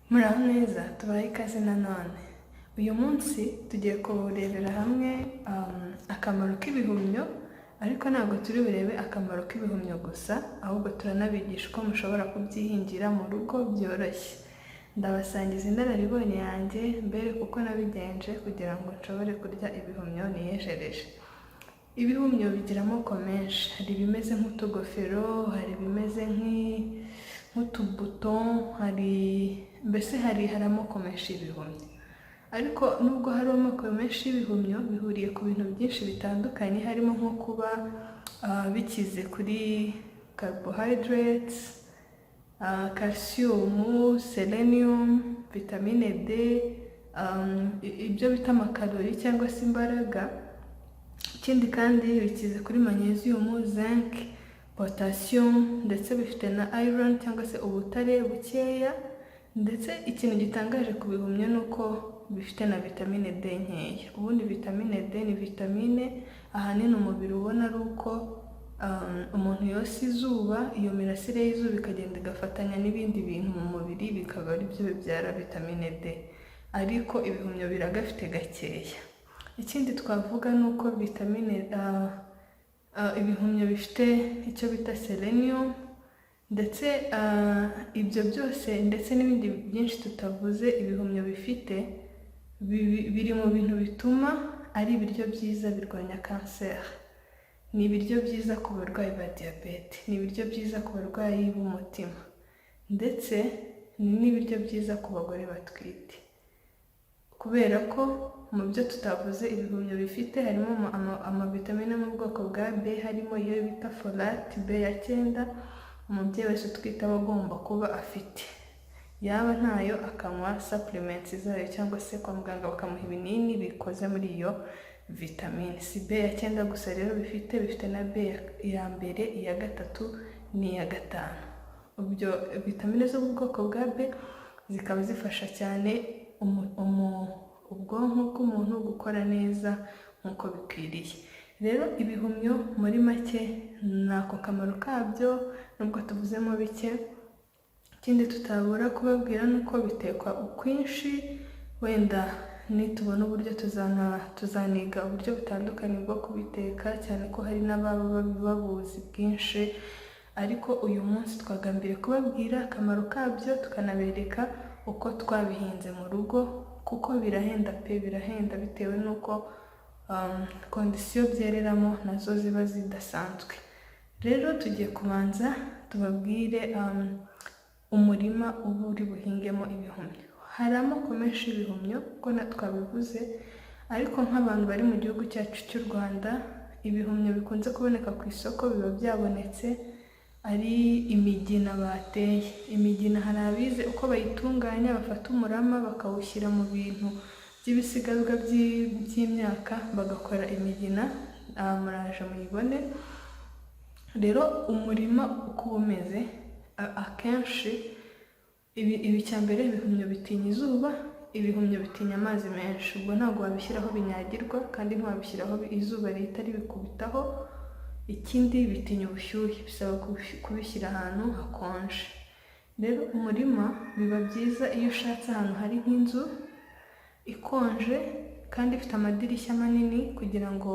Muraho neza tubahe ikaze nanone. Uyu munsi tugiye kurebera hamwe akamaro k'ibihumyo, ariko ntabwo turi burebe akamaro k'ibihumyo gusa, ahubwo turanabigisha uko mushobora kubyihingira mu rugo byoroshye. Ndabasangiza inararibonye yanjye mbere kuko nabigenje kugira ngo nshobore kurya ibihumyo niyejereje. Ibihumyo bigira amoko menshi, hari ibimeze nk'utugofero, hari ibimeze nk'utubuto, hari amoko menshi y'ibihumyo. Ariko nubwo hari amoko menshi y'ibihumyo, bihuriye ku bintu byinshi bitandukanye, harimo nko kuba bikize kuri carbohydrates, calcium, selenium, vitamine D, ibyo bita amakalori cyangwa se imbaraga. Ikindi kandi bikize kuri magnesium, zinc, potassium, ndetse bifite na iron cyangwa se ubutare bukeya. Ndetse ikintu gitangaje ku bihumyo ni uko bifite na vitamine D nkeya. Ubundi vitamine D ni vitamine ahanini umubiri ubona ari uko umuntu yose izuba, iyo mirasire y'izuba ikagenda igafatanya n'ibindi bintu mu mubiri, bikaba ari byo bibyara vitamine D. Ariko ibihumyo biragafite gakeya. Ikindi twavuga ni uko ibihumyo bifite icyo bita selenium, ndetse ibyo byose ndetse n'ibindi byinshi tutavuze ibihumyo bifite biri mu bintu bituma ari ibiryo byiza birwanya kanseri. Ni ibiryo byiza ku barwayi ba diyabete, ni ibiryo byiza ku barwayi b'umutima, ndetse ni n'ibiryo byiza ku bagore batwite. Kubera ko mu byo tutavuze ibihumyo bifite harimo amavitamine mu bwoko bwa B, harimo iyo bita folate B ya 9, umubyeyi wese utwite aba agomba kuba afite. Yaba ntayo akanywa supplements zayo, cyangwa se kwa muganga bakamuha ibinini bikoze muri iyo vitamine. Si B ya 9 gusa rero bifite na B ya mbere, iya 3 n'iya 5. Ubyo vitamine zo mu bwoko bwa B zikaba zifasha cyane ubwonko bw'umuntu gukora neza nk'uko bikwiriye. Rero ibihumyo muri make ni ako kamaro kabyo, nubwo tuvuzemo bike. Ikindi tutabura kubabwira ni uko bitekwa ukwinshi, wenda nitubona uburyo tuzaniga uburyo butandukanye bwo kubiteka, cyane ko hari n'ababa babuzi bwinshi. Ariko uyu munsi twagambiriye kubabwira akamaro kabyo, tukanabereka uko twabihinze mu rugo, kuko birahenda birahenda bitewe n'uko kondisiyo byereramo nazo ziba zidasanzwe. Rero tugiye kubanza tubabwire umurima uba uri buhingemo ibihumyo. Hari amoko menshi y'ibihumyo kuko twabivuze, ariko nk'abantu bari mu gihugu cyacu cy'u Rwanda, ibihumyo bikunze kuboneka ku isoko biba byabonetse ari imigina bateye. Imigina hari abize uko bayitunganya, bafata umurama bakawushyira mu bintu by'ibisigazwa by'imyaka bagakora imigina. Muraje muyibone. Rero umurima uko umeze, akenshi ibi cya mbere, ibihumyo bitinya izuba, ibihumyo bitinya amazi menshi. Ubwo ntabwo wabishyiraho binyagirwa, kandi ntiwabishyiraho izuba rihita ribikubitaho. Ikindi bitinya ubushyuhe, bisaba kubishyira ahantu hakonje. Rero umurima biba byiza iyo ushatse ahantu hari nk'inzu ikonje kandi ifite amadirishya manini, kugira ngo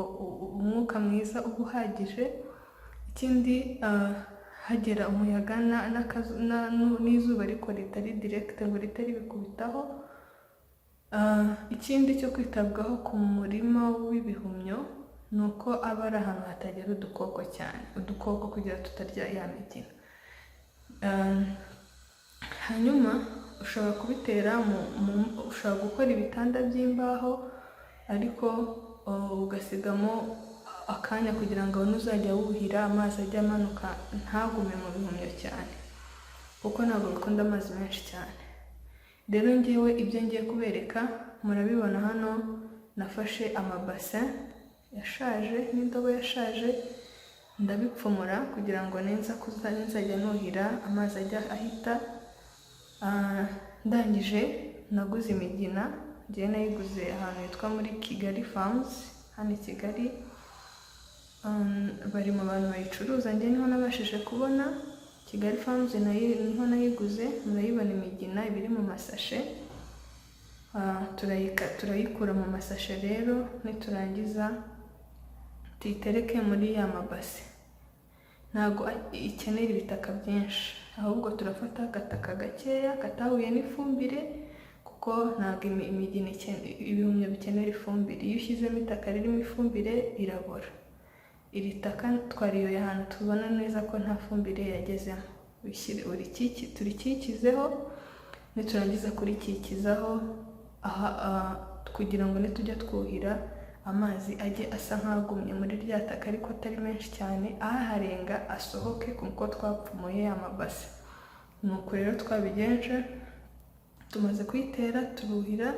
umwuka mwiza ube uhagije. Ikindi hagera umuyaga n'izuba ariko ritari direct, ngo ritari bikubitaho. Ikindi cyo kwitabwaho ku murima w'ibihumyo ni uko aba ari ahantu hatagera udukoko kugira tutarya ya migina. Hanyuma ushobora kubitera ushobora gukora ibitanda by'imbaho, ariko ugasigamo akanya kugira ngo nuzajya wuhira amazi ajya amanuka ntagume mu bihumyo cyane, kuko ntabwo bikunda amazi menshi cyane. Rero ngewe ibyo ngiye kubereka murabibona hano. Nafashe amabase yashaje n'indobo yashaje, ndabipfumura kugira ngo nzajya nuhira amazi ajya ahita. Ndangije naguze imigina, ngiye nayiguze ahantu hitwa muri Kigali Farms, hano i Kigali. Bari mu bantu bayicuruza, njye niho nabashije kubona. Kigali Farms niho nayiguze, murayibona imigina ibiri mu masashe. Turayikura mu masashe rero, niturangiza tuyitereke muri ya mabase. Ntago ikenera ibitaka byinshi, ahubwo turafata agataka gakeya katahuye n'ifumbire, kuko ntago imigina ibihumyo bikenera ifumbire. Iyo ushyizemo itaka ririmo ifumbire irabora. Iri taka twariyoye ahantu tubona neza ko nta fumbire yagezemo. Turikikizeho, niturangiza kurikikizaho kugira ngo nitujya twuhira amazi ajye asa nk'agumye muri rya taka ariko atari menshi cyane, aharenga asohoke kuko twapfumuye amabase. Nuko rero twabigenje, tumaze kuyitera turuhira.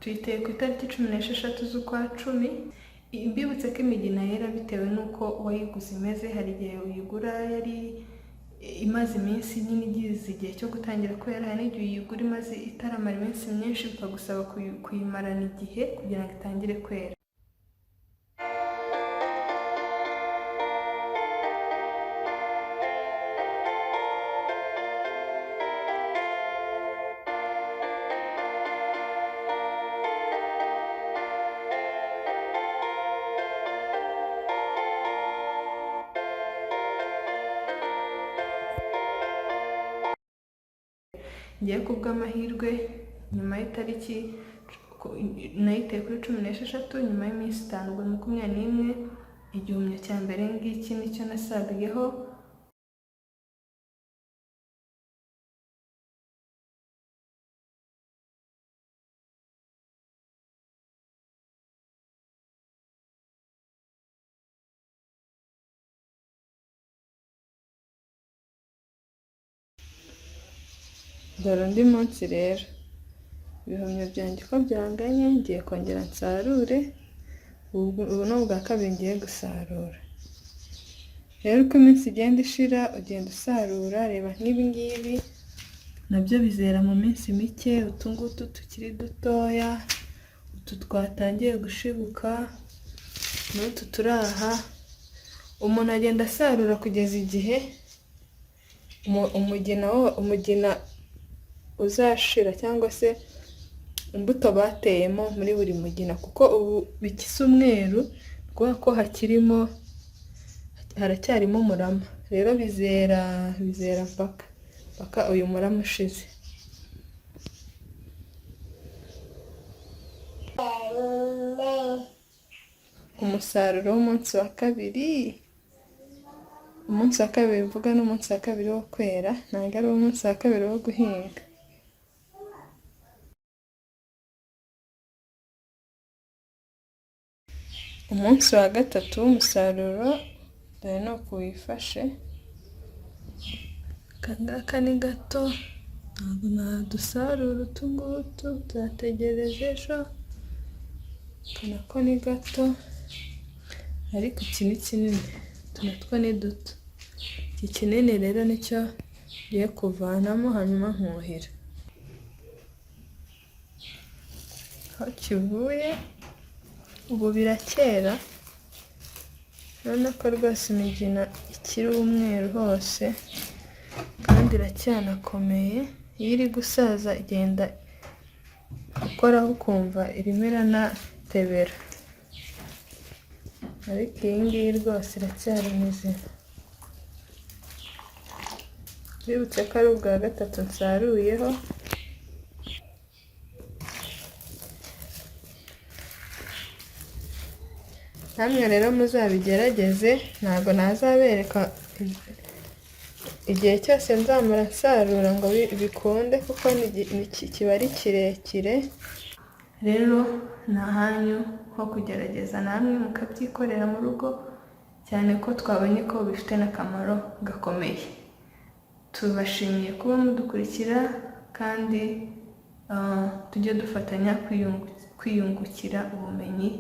Tuyiteye ku itariki 16 z'ukwa 10. Mbibutse ko imigina yera bitewe n'uko wayiguze imeze. Hari igihe uyigura yari imaze iminsi nyine igize igihe cyo gutangira kwera, hari n'igihe uyigura imaze itaramara iminsi myinshi, bikagusaba kuyimarana igihe kugira ngo itangire kwera. Ngiye kubw'amahirwe nyuma y'itariki nayiteye kuri 16, nyuma y'iminsi 5 ubwo 21, igihumyo cya mbere ngiki nicyo nasabiyeho. Dore undi munsi rero, ibihumyo byanjye uko byanganye, ngiye kongera nsarure. Ubu ni ubwa kabiri ngiye gusarura. Rero uko iminsi igenda ishira ugenda usarura. Reba nk'ibi ngibi nabyo bizera mu minsi mike. Utu ngutu tukiri dutoya, utu twatangiye gushibuka, n'utu turi aha. Umuntu agenda asarura kugeza igihe umugina uzashira, cyangwa se imbuto bateyemo muri buri mugina, kuko ubu bikisa umweru rwa ko haracyarimo umurama. Rero bizera mpaka uyu murama ushize. Umusaruro w'umunsi wa kabiri. Umunsi wa kabiri mvuga n'umunsi wa kabiri wo kwera, ntabwo ari umunsi wa kabiri wo guhinga. Umunsi wa gatatu w'umusaruro, dore nuko wifashe. Akangaka ni gato, ntabwo nadusarura utu ngutu, tuzategereza ejo. Aka nako ni gato, ariko iki ni kinini, utu natwo ni duto. Iki kinini rero nicyo ngiye kuvanamo hanyuma nkuhira. Aho kivuye ubu birakera, urabona ko rwose imigina ikiri umweru hose kandi iracyanakomeye. Iyo iri gusaza igenda ukoraho ukumva irimo iranatebera, ariko iyi ngiyi rwose iracyari mizima. Bibutse ko ari ubwa gatatu nsaruyeho. Namwe rero muzabigerageze, ntabwo nazabereka igihe cyose nzamara nsarura ngo bikunde, kuko kiba ari kirekire. Rero ni ahanyu ho kugerageza namwe mukabyikorera mu rugo, cyane ko twabonye ko bifite n'akamaro gakomeye. Tubashimiye kuba mudukurikira, kandi tujye dufatanya kwiyungukira ubumenyi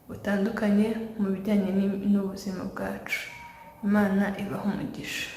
butandukanye mu bijyanye n'ubuzima bwacu. Imana ibahe umugisha.